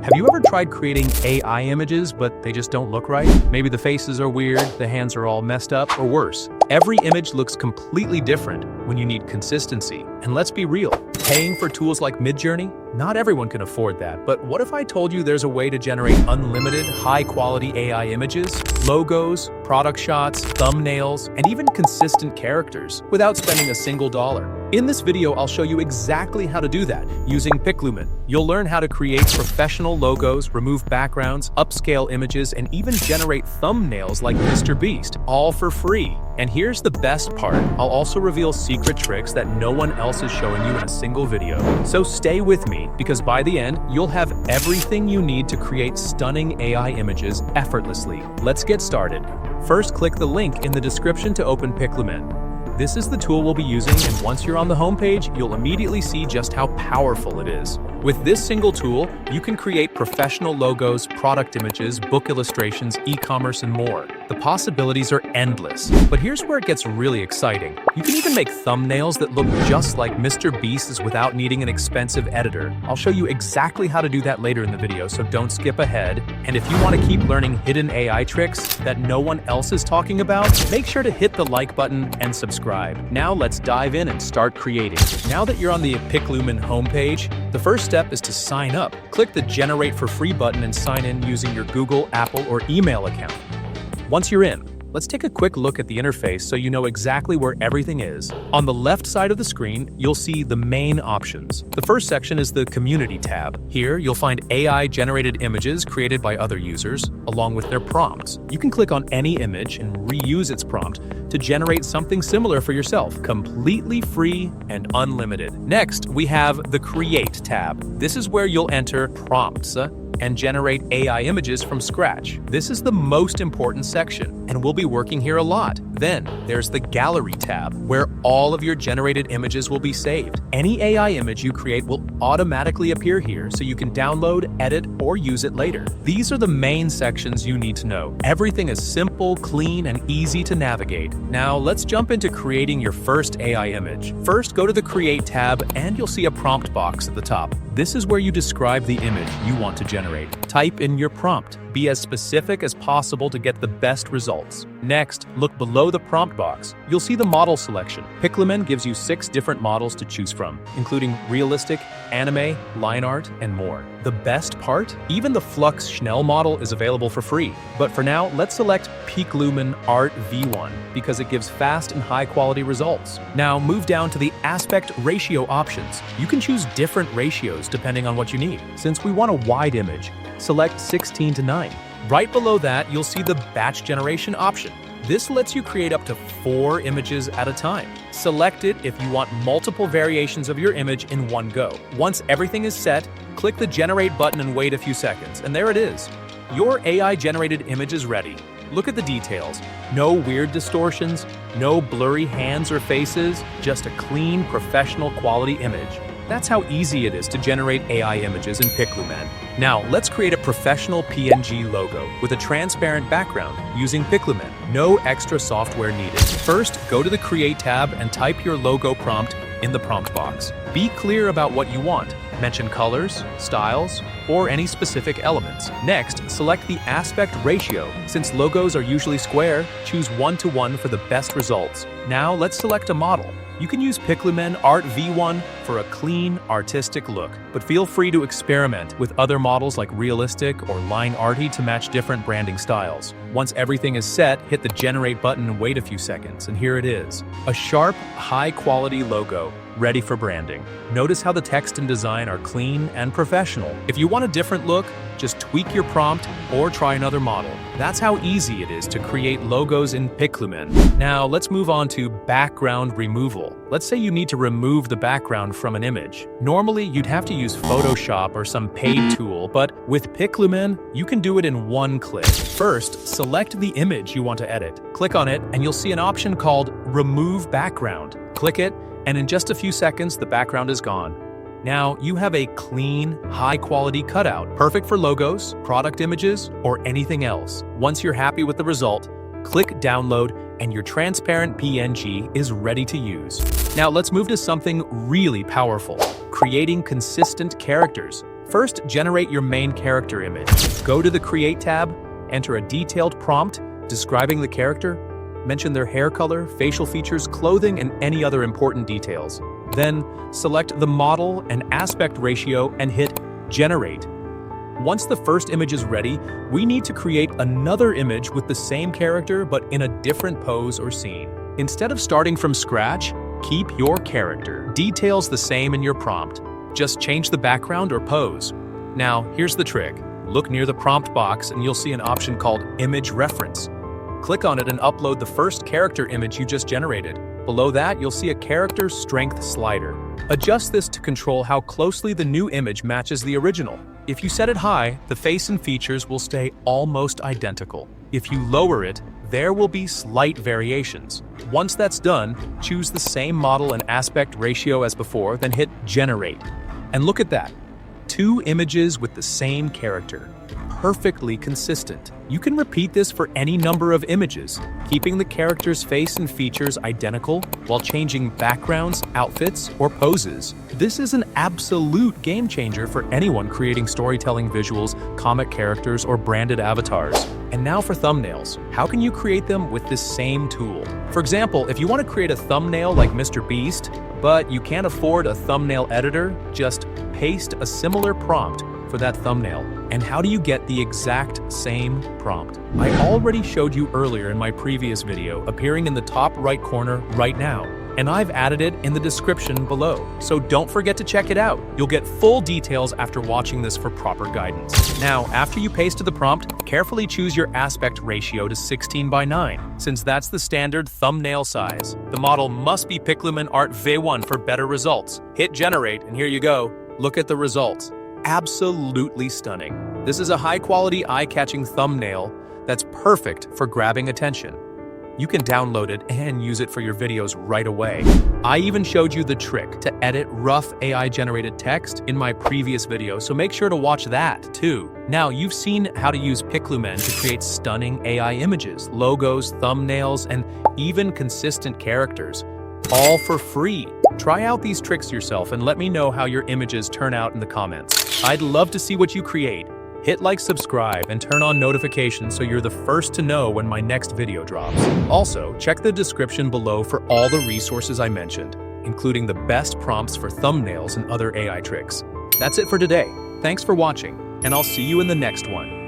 Have you ever tried creating AI images, but they just don't look right? Maybe the faces are weird, the hands are all messed up, or worse. Every image looks completely different when you need consistency. And let's be real, paying for tools like Midjourney? Not everyone can afford that, but what if I told you there's a way to generate unlimited, high-quality AI images, logos, product shots, thumbnails, and even consistent characters without spending a single dollar? In this video, I'll show you exactly how to do that using PicLumen. You'll learn how to create professional logos, remove backgrounds, upscale images, and even generate thumbnails like Mr. Beast, all for free. And here's the best part. I'll also reveal secret tricks that no one else is showing you in a single video. So stay with me, because by the end, you'll have everything you need to create stunning AI images effortlessly. Let's get started. First, click the link in the description to open PicLumen. This is the tool we'll be using, and once you're on the homepage, you'll immediately see just how powerful it is. With this single tool, you can create professional logos, product images, book illustrations, e-commerce, and more. The possibilities are endless. But here's where it gets really exciting. You can even make thumbnails that look just like Mr. Beast's without needing an expensive editor. I'll show you exactly how to do that later in the video, so don't skip ahead. And if you want to keep learning hidden AI tricks that no one else is talking about, make sure to hit the like button and subscribe. Now let's dive in and start creating. Now that you're on the PicLumen homepage, the first step is to sign up. Click the Generate for Free button and sign in using your Google, Apple, or email account. Once you're in, let's take a quick look at the interface so you know exactly where everything is. On the left side of the screen, you'll see the main options. The first section is the Community tab. Here, you'll find AI-generated images created by other users, along with their prompts. You can click on any image and reuse its prompt to generate something similar for yourself, completely free and unlimited. Next, we have the Create tab. This is where you'll enter prompts and generate AI images from scratch. This is the most important section, and we'll be working here a lot. Then, there's the Gallery tab, where all of your generated images will be saved. Any AI image you create will automatically appear here, so you can download, edit, or use it later. These are the main sections you need to know. Everything is simple, clean, and easy to navigate. Now, let's jump into creating your first AI image. First, go to the Create tab, and you'll see a prompt box at the top. This is where you describe the image you want to generate. Type in your prompt. Be as specific as possible to get the best results. Next, look below the prompt box. You'll see the model selection. PicLumen gives you 6 different models to choose from, including realistic, anime, line art, and more. The best part? Even the Flux Schnell model is available for free. But for now, let's select PicLumen Art V1 because it gives fast and high-quality results. Now, move down to the aspect ratio options. You can choose different ratios depending on what you need. Since we want a wide image, select 16:9. Right below that, you'll see the batch generation option. This lets you create up to 4 images at a time. Select it if you want multiple variations of your image in one go. Once everything is set, click the Generate button and wait a few seconds, and there it is. Your AI-generated image is ready. Look at the details. No weird distortions, no blurry hands or faces, just a clean, professional quality image. That's how easy it is to generate AI images in PicLumen. Now, let's create a professional PNG logo with a transparent background using PicLumen. No extra software needed. First, go to the Create tab and type your logo prompt in the prompt box. Be clear about what you want. Mention colors, styles, or any specific elements. Next, select the aspect ratio. Since logos are usually square, choose 1:1 for the best results. Now, let's select a model. You can use PicLumen Art V1 for a clean, artistic look, but feel free to experiment with other models like realistic or line arty to match different branding styles. Once everything is set, hit the Generate button and wait a few seconds, and here it is. A sharp, high-quality logo, ready for branding. Notice how the text and design are clean and professional. If you want a different look, just tweak your prompt or try another model. That's how easy it is to create logos in PicLumen. Now, let's move on to background removal. Let's say you need to remove the background from an image. Normally, you'd have to use Photoshop or some paid tool, but with PicLumen, you can do it in one click. First, select the image you want to edit. Click on it, and you'll see an option called Remove Background. Click it, and in just a few seconds, the background is gone. Now, you have a clean, high-quality cutout, perfect for logos, product images, or anything else. Once you're happy with the result, click Download, and your transparent PNG is ready to use. Now, let's move to something really powerful, creating consistent characters. First, generate your main character image. Go to the Create tab, enter a detailed prompt describing the character, mention their hair color, facial features, clothing, and any other important details. Then, select the model and aspect ratio and hit Generate. Once the first image is ready, we need to create another image with the same character but in a different pose or scene. Instead of starting from scratch, keep your character details the same in your prompt. Just change the background or pose. Now, here's the trick. Look near the prompt box and you'll see an option called Image Reference. Click on it and upload the first character image you just generated. Below that, you'll see a character strength slider. Adjust this to control how closely the new image matches the original. If you set it high, the face and features will stay almost identical. If you lower it, there will be slight variations. Once that's done, choose the same model and aspect ratio as before, then hit Generate. And look at that. 2 images with the same character. Perfectly consistent. You can repeat this for any number of images, keeping the character's face and features identical while changing backgrounds, outfits, or poses. This is an absolute game changer for anyone creating storytelling visuals, comic characters, or branded avatars. And now for thumbnails. How can you create them with this same tool? For example, if you want to create a thumbnail like Mr. Beast, but you can't afford a thumbnail editor, just paste a similar prompt for that thumbnail. And how do you get the exact same prompt? I already showed you earlier in my previous video, appearing in the top right corner right now. And I've added it in the description below, so don't forget to check it out. You'll get full details after watching this for proper guidance. Now, after you pasted the prompt, carefully choose your aspect ratio to 16:9, since that's the standard thumbnail size. The model must be PicLumen Art V1 for better results. Hit Generate, and here you go. Look at the results. Absolutely stunning. This is a high-quality, eye-catching thumbnail that's perfect for grabbing attention. You can download it and use it for your videos right away. I even showed you the trick to edit rough AI-generated text in my previous video, so make sure to watch that too. Now, you've seen how to use PicLumen to create stunning AI images, logos, thumbnails, and even consistent characters, all for free. Try out these tricks yourself and let me know how your images turn out in the comments. I'd love to see what you create. Hit like, subscribe, and turn on notifications so you're the first to know when my next video drops. Also, check the description below for all the resources I mentioned, including the best prompts for thumbnails and other AI tricks. That's it for today. Thanks for watching, and I'll see you in the next one.